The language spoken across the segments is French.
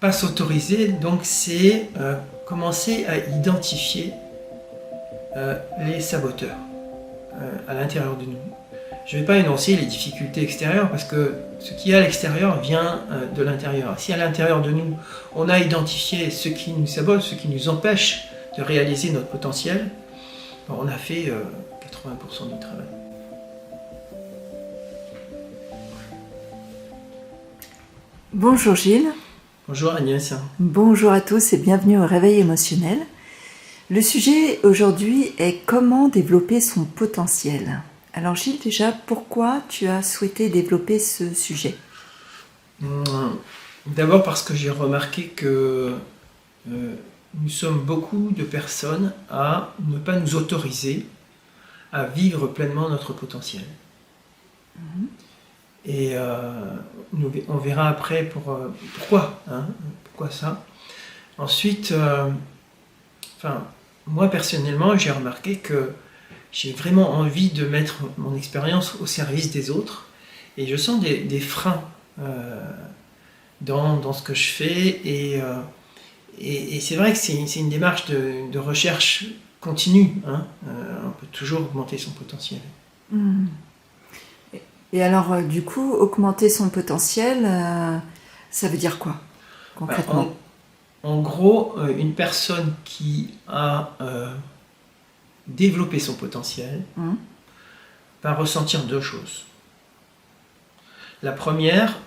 Pas s'autoriser, donc c'est commencer à identifier les saboteurs à l'intérieur de nous. Je ne vais pas énoncer les difficultés extérieures parce que ce qui est à l'extérieur vient de l'intérieur. Si à l'intérieur de nous, on a identifié ce qui nous sabote, ce qui nous empêche de réaliser notre potentiel, on a fait 80% du travail. Bonjour Gilles. Bonjour Agnès. Bonjour à tous et bienvenue au Réveil émotionnel. Le sujet aujourd'hui est comment développer son potentiel. Alors Gilles, déjà, pourquoi tu as souhaité développer ce sujet ? D'abord parce que j'ai remarqué que nous sommes beaucoup de personnes à ne pas nous autoriser à vivre pleinement notre potentiel. Et on verra après pourquoi, pourquoi ça. Ensuite, moi personnellement, j'ai remarqué que j'ai vraiment envie de mettre mon expérience au service des autres, et je sens des freins dans ce que je fais, et c'est vrai que c'est une démarche de recherche continue. On peut toujours augmenter son potentiel. Et alors, du coup, augmenter son potentiel, ça veut dire quoi, concrètement ? En gros, une personne qui a développé son potentiel va ressentir deux choses. La première,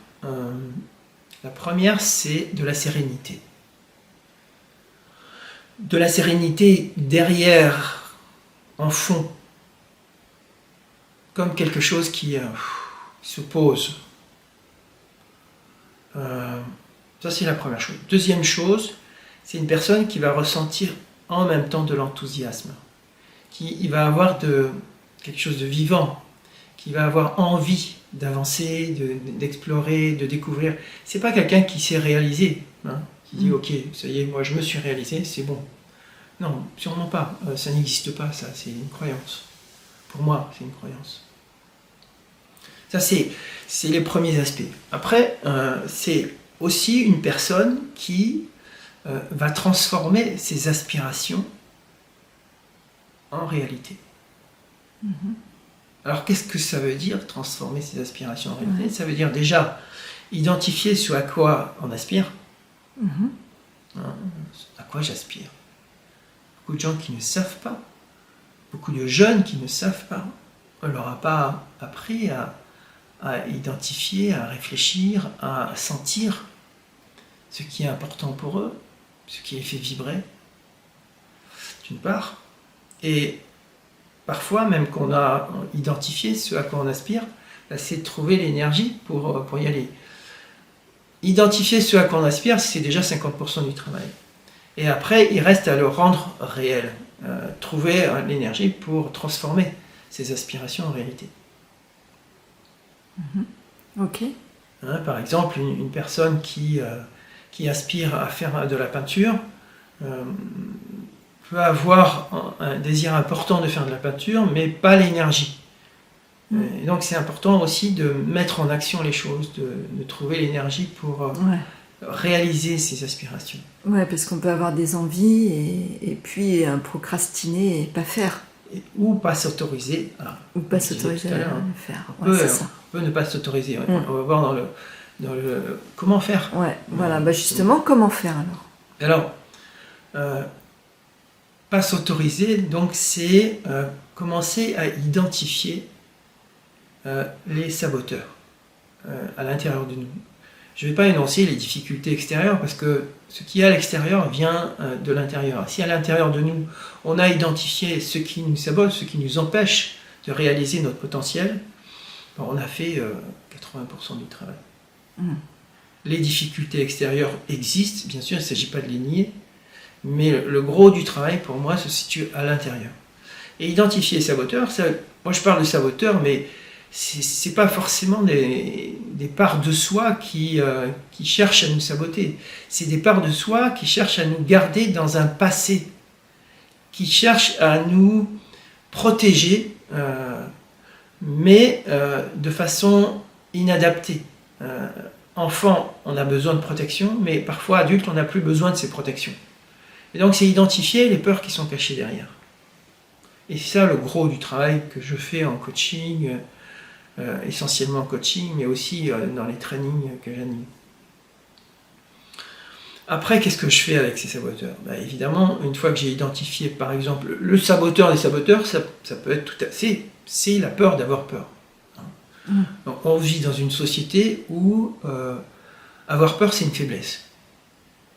c'est de la sérénité. De la sérénité derrière, en fond, comme quelque chose qui se pose. Ça, c'est la première chose. Deuxième chose, c'est une personne qui va ressentir en même temps de l'enthousiasme, qui va avoir quelque chose de vivant, qui va avoir envie d'avancer, d'explorer, de découvrir. C'est pas quelqu'un qui s'est réalisé, qui dit ok, ça y est, moi je me suis réalisé, c'est bon. Non, sûrement pas. Ça n'existe pas, ça, c'est une croyance. Pour moi, c'est une croyance. Ça, c'est les premiers aspects. Après, c'est aussi une personne qui va transformer ses aspirations en réalité. Alors, qu'est-ce que ça veut dire, transformer ses aspirations en réalité ? Ça veut dire déjà identifier ce à quoi on aspire. À quoi j'aspire ? Beaucoup de gens qui ne savent pas, beaucoup de jeunes qui ne savent pas. On ne leur a pas appris à identifier, à réfléchir, à sentir ce qui est important pour eux, ce qui les fait vibrer, d'une part. Et parfois, même qu'on a identifié ce à quoi on aspire, c'est de trouver l'énergie pour y aller. Identifier ce à quoi on aspire, c'est déjà 50% du travail. Et après, il reste à le rendre réel, trouver l'énergie pour transformer ces aspirations en réalité. Ok. Par exemple, une personne qui aspire à faire de la peinture peut avoir un désir important de faire de la peinture, mais pas l'énergie. Et donc c'est important aussi de mettre en action les choses, de trouver l'énergie pour réaliser ses aspirations. Ouais, parce qu'on peut avoir des envies et puis procrastiner et pas faire. Ou pas s'autoriser. Ou pas s'autoriser à le faire. On peut ne pas s'autoriser. On va voir dans le comment faire. Ouais, voilà. Justement, comment faire alors ? Alors, pas s'autoriser, donc c'est commencer à identifier les saboteurs à l'intérieur de nous. Je ne vais pas énoncer les difficultés extérieures parce que ce qui est à l'extérieur vient de l'intérieur. Si à l'intérieur de nous, on a identifié ce qui nous sabote, ce qui nous empêche de réaliser notre potentiel, on a fait 80% du travail. Les difficultés extérieures existent, bien sûr, il ne s'agit pas de les nier, mais le gros du travail pour moi se situe à l'intérieur. Et identifier les saboteurs, moi je parle de saboteurs, mais c'est pas forcément des parts de soi qui cherchent à nous saboter. C'est des parts de soi qui cherchent à nous garder dans un passé, qui cherchent à nous protéger, mais de façon inadaptée. enfant, on a besoin de protection, mais parfois adulte, on n'a plus besoin de ces protections. Et donc c'est identifier les peurs qui sont cachées derrière. Et c'est ça le gros du travail que je fais en coaching, essentiellement en coaching, mais aussi dans les trainings que j'anime. Après, qu'est-ce que je fais avec ces saboteurs? Évidemment, une fois que j'ai identifié, par exemple, le saboteur des saboteurs, ça peut être tout à fait... C'est la peur d'avoir peur. Donc, on vit dans une société où avoir peur, c'est une faiblesse.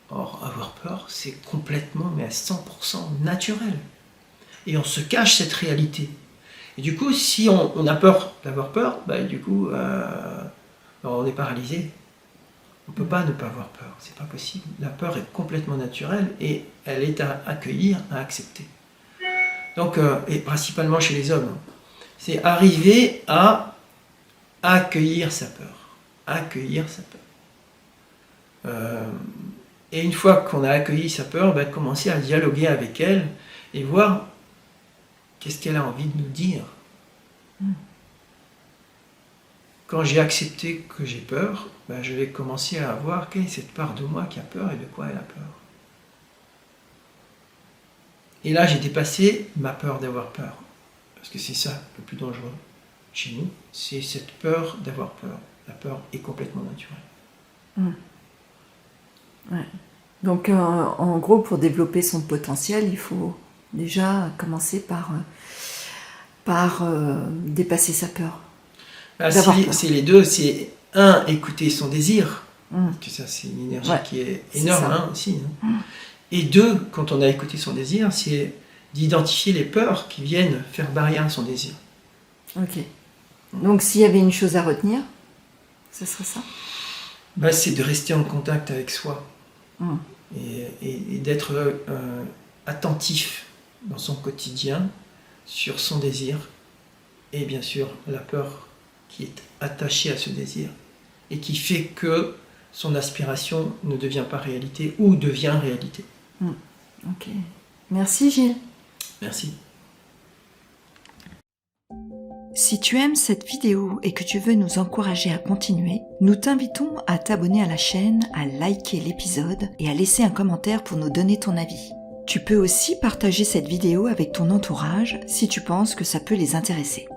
Or, avoir peur, c'est complètement, mais à 100% naturel. Et on se cache cette réalité. Et du coup, si on a peur d'avoir peur, du coup, on est paralysé. On ne peut pas ne pas avoir peur, c'est pas possible. La peur est complètement naturelle et elle est à accueillir, à accepter. Donc, et principalement chez les hommes, c'est arriver à accueillir sa peur. Accueillir sa peur. Et une fois qu'on a accueilli sa peur, commencer à dialoguer avec elle et voir qu'est-ce qu'elle a envie de nous dire. Quand j'ai accepté que j'ai peur, je vais commencer à voir quelle est cette part de moi qui a peur et de quoi elle a peur. Et là, j'ai dépassé ma peur d'avoir peur. Parce que c'est ça le plus dangereux chez nous, c'est cette peur d'avoir peur. La peur est complètement naturelle. Ouais. Donc, en gros, pour développer son potentiel, il faut déjà commencer par dépasser sa peur. C'est les deux, c'est écouter son désir, que ça c'est une énergie qui est énorme aussi. Et deux, quand on a écouté son désir, c'est d'identifier les peurs qui viennent faire barrière à son désir. Ok. Donc s'il y avait une chose à retenir, ce serait ça? C'est de rester en contact avec soi et d'être attentif dans son quotidien sur son désir et bien sûr la peur qui est attaché à ce désir et qui fait que son aspiration ne devient pas réalité ou devient réalité. Ok. Merci Gilles. Merci. Si tu aimes cette vidéo et que tu veux nous encourager à continuer, nous t'invitons à t'abonner à la chaîne, à liker l'épisode et à laisser un commentaire pour nous donner ton avis. Tu peux aussi partager cette vidéo avec ton entourage si tu penses que ça peut les intéresser.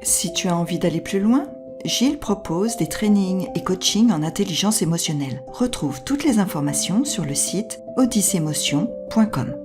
Si tu as envie d'aller plus loin, Gilles propose des trainings et coachings en intelligence émotionnelle. Retrouve toutes les informations sur le site odysseemotion.com.